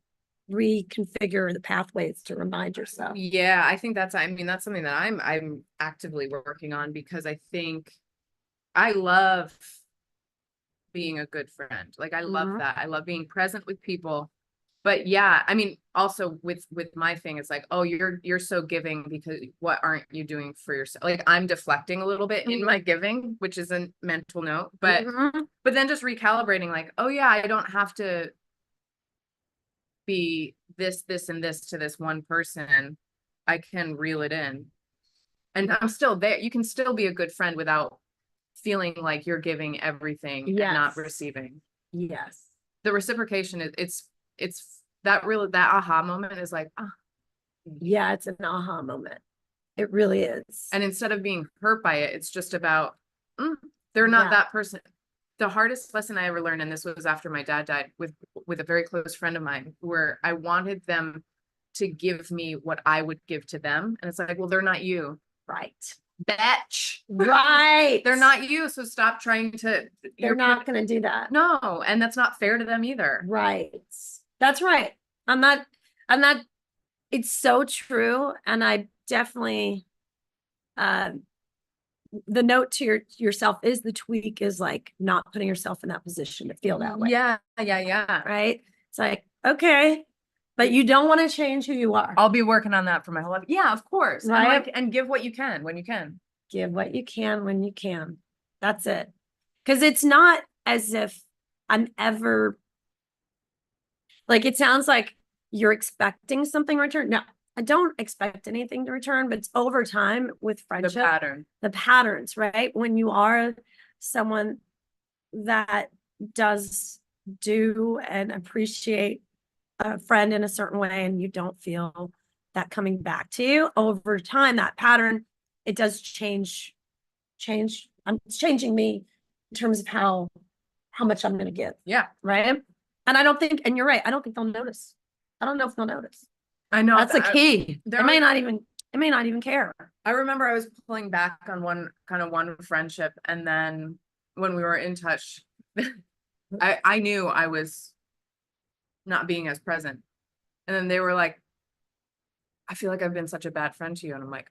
reconfigure the pathways to remind yourself. Yeah, I think that's, I mean, that's something that I'm actively working on, because I think I love being a good friend. Like, I love that. I love being present with people. But yeah, I mean, also with my thing, it's like, oh, you're so giving because what aren't you doing for yourself? Like, I'm deflecting a little bit in my giving, which is a mental note, but then just recalibrating, like, oh yeah, I don't have to be this, and this to this one person. I can reel it in, and I'm still there. You can still be a good friend without feeling like you're giving everything and not receiving. Yes. The reciprocation is, it's that aha moment is like, ah. Yeah, it's an aha moment. It really is. And instead of being hurt by it, it's just about, they're not that person. The hardest lesson I ever learned, and this was after my dad died, with a very close friend of mine, where I wanted them to give me what I would give to them. And it's like, well, they're not you. Right. Bitch. Right. They're not you. So stop trying to. They're not going to do that. No. And that's not fair to them either. Right. That's right. I'm not, it's so true. And I definitely, the note to yourself is the tweak is like not putting yourself in that position to feel that way. Yeah. Right. It's like, okay, but you don't want to change who you are. I'll be working on that for my whole life. Yeah, of course. Right. And give what you can when you can. Give what you can when you can. That's it. Because it's not as if I'm ever, like, it sounds like you're expecting something in return. No, I don't expect anything to return, but it's over time with friendship. The patterns, right? When you are someone that does do and appreciate a friend in a certain way, and you don't feel that coming back to you over time, that pattern, it does change. It's changing me in terms of how much I'm going to give. Yeah. Right. And I don't think, and you're right, I don't think they'll notice. I don't know if they'll notice. I know that's the key. It may not even care. I remember I was pulling back on one friendship, and then when we were in touch, I knew I was not being as present. And then they were like, I feel like I've been such a bad friend to you. And I'm like,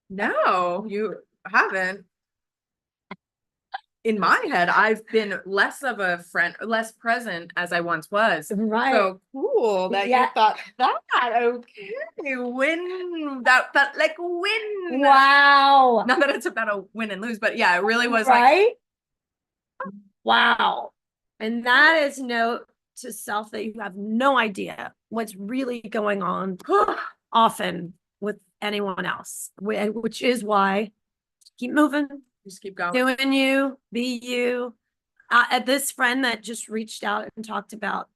no, you haven't. In my head, I've been less of a friend, less present as I once was. Right. So cool that you thought that. Okay. Win. That like win. Wow. Not that it's about a win and lose, but yeah, it really was right. Like, wow. And that is note to self that you have no idea what's really going on often with anyone else, which is why keep moving. Just keep going. Doing you, be you. At this friend that just reached out and talked about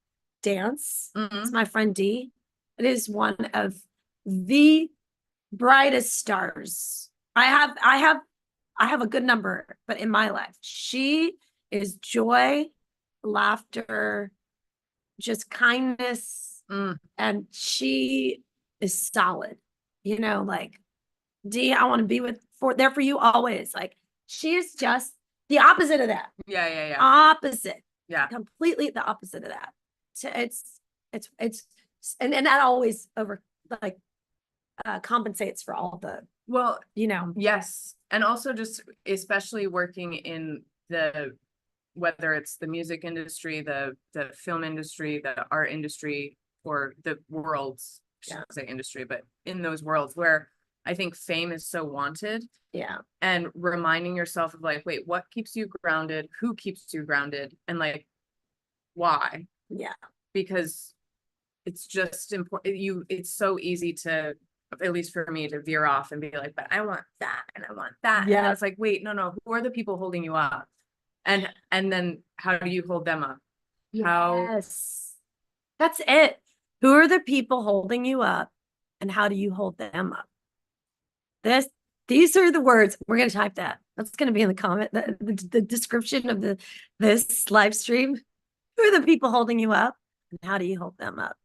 dance, it's my friend D. It is one of the brightest stars. I have a good number, but in my life, she is joy, laughter, just kindness, and she is solid. You know, like D, I want to be there for you always. Like, she is just the opposite of that. Yeah. Opposite. Yeah. Completely the opposite of that. So it's and that always compensates for all the, yes. And also just especially working in whether it's the music industry, the film industry, the art industry, or the worlds, I shouldn't say industry, but in those worlds where I think fame is so wanted. Yeah. And reminding yourself of like, wait, what keeps you grounded? Who keeps you grounded? And like, why? Yeah. Because it's just important. It's so easy to, at least for me, to veer off and be like, but I want that and I want that. Yeah. And it's like, wait, no, who are the people holding you up? And then how do you hold them up? How, Yes. That's it. Who are the people holding you up and how do you hold them up? These are the words. We're going to type that. That's going to be in the comment, the description of this live stream. Who are the people holding you up and how do you hold them up?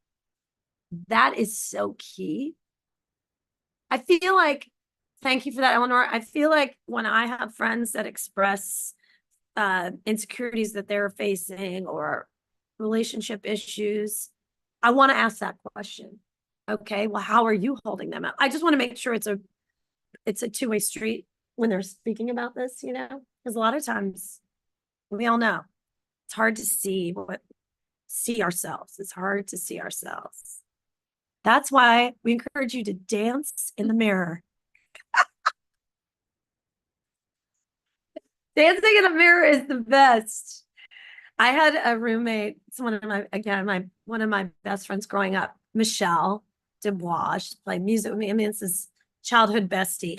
That is so key. I feel like, thank you for that, Eleanor. I feel like when I have friends that express insecurities that they're facing or relationship issues, I want to ask that question. Okay, well, how are you holding them up? I just want to make sure it's a two-way street when they're speaking about this, you know, because a lot of times we all know it's hard to see ourselves. It's hard to see ourselves. That's why we encourage you to dance in the mirror. Dancing in the mirror is the best. I had a roommate, it's one of my best friends growing up, Michelle Dubois. She played music with me. I mean, it's this childhood bestie.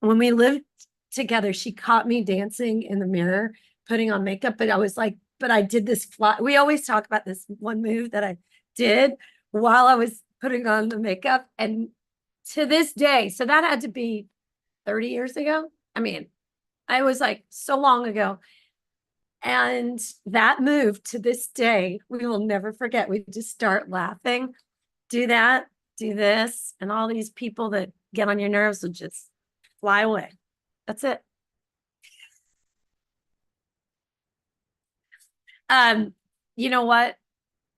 When we lived together, she caught me dancing in the mirror, putting on makeup, but I was like, but I did this we always talk about this one move that I did while I was putting on the makeup. And to this day, so that had to be 30 years ago. I mean, I was like so long ago. And that move to this day, we will never forget. We just start laughing, do that, do this, and all these people that get on your nerves will just fly away. That's it. You know what?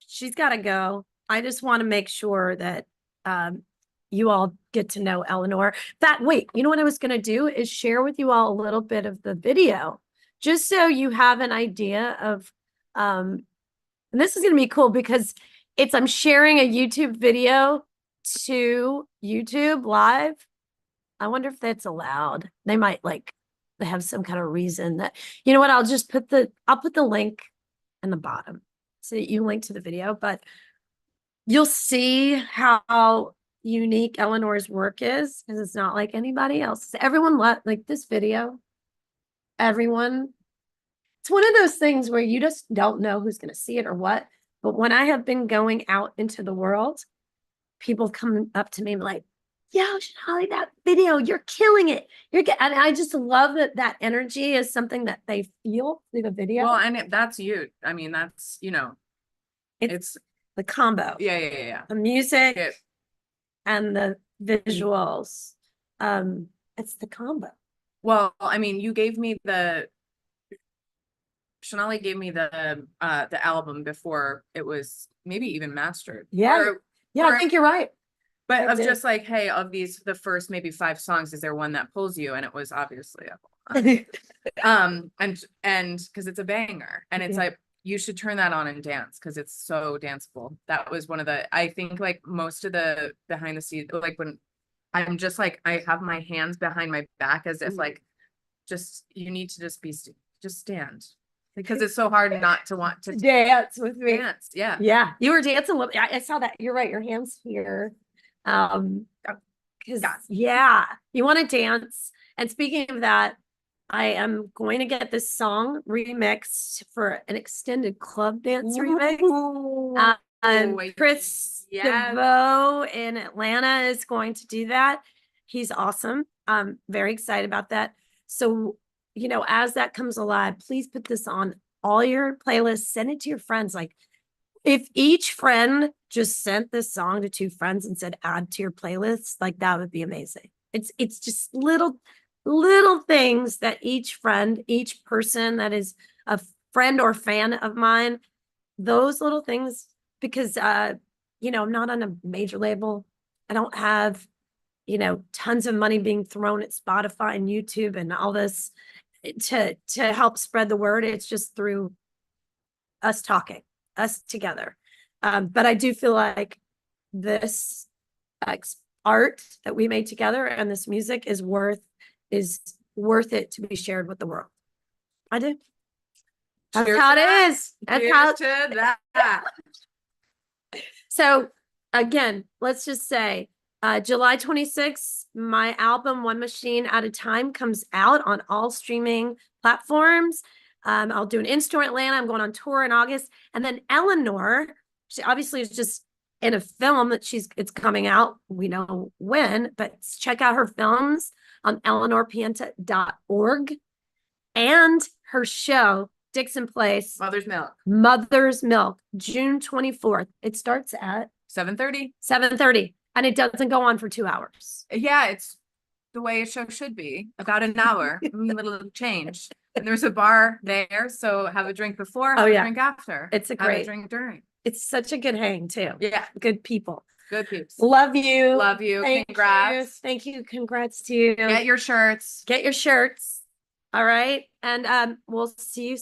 She's got to go. I just want to make sure that you all get to know Eleanor. Wait, you know what I was going to do is share with you all a little bit of the video, just so you have an idea of, and this is going to be cool because I'm sharing a YouTube video to YouTube live. I wonder if that's allowed. They might they have some kind of reason that, you know what, I'll put the link in the bottom so that you link to the video, but you'll see how unique Eleanor's work is because it's not like anybody else. Everyone like this video. Everyone. It's one of those things where you just don't know who's going to see it or what. But when I have been going out into the world, people come up to me like, yo, Shonali, that video, you're killing it. And I just love that energy is something that they feel through the video. well, and that's you. I mean, that's, it's the combo. Yeah. The music and the visuals. It's the combo. Well, I mean, Shonali gave me the album before it was maybe even mastered. Yeah. I think you're right. But of just like, hey, of these, the first maybe 5 songs, is there one that pulls you? And it was obviously and because it's a banger, and it's like, you should turn that on and dance because it's so danceable. That was one of I think like most of the behind the scenes, like when I'm just like, I have my hands behind my back as if like, you need to just stand. Because it's so hard not to want to dance with me. Dance, yeah. Yeah, you were dancing a little. I saw that. You're right. Your hands here. Because you want to dance. And speaking of that, I am going to get this song remixed for an extended club dance remix. Chris DeVoe in Atlanta is going to do that. He's awesome. I'm very excited about that. So, as that comes alive, please put this on all your playlists, send it to your friends. Like, if each friend just sent this song to 2 friends and said, add to your playlist, like that would be amazing. It's just little things that each person that is a friend or fan of mine, those little things, because, I'm not on a major label. I don't have, tons of money being thrown at Spotify and YouTube and all this to help spread the word. It's just through us talking, us together. But I do feel like this art that we made together and this music is worth it to be shared with the world. I do. That's how it is. That's how to that. So again, let's just say, July 26th, my album One Machine at a Time comes out on all streaming platforms. I'll do an in-store Atlanta. I'm going on tour in August. And then Eleanore, she obviously is just in a film that it's coming out. We know when, but check out her films on eleanorpienta.org and her show, Dixon Place, Mother's Milk, June 24th. It starts at 7:30. 7:30, and it doesn't go on for 2 hours. Yeah, it's the way a show should be, about an hour, a little change. And there's a bar there, so have a drink before, have a drink after. It's have a drink during. It's such a good hang too. Yeah. Good people. Good peeps. Love you. Love you. Thank Congrats. you. Thank you. Congrats to you. Get your shirts. Get your shirts. All right. And we'll see you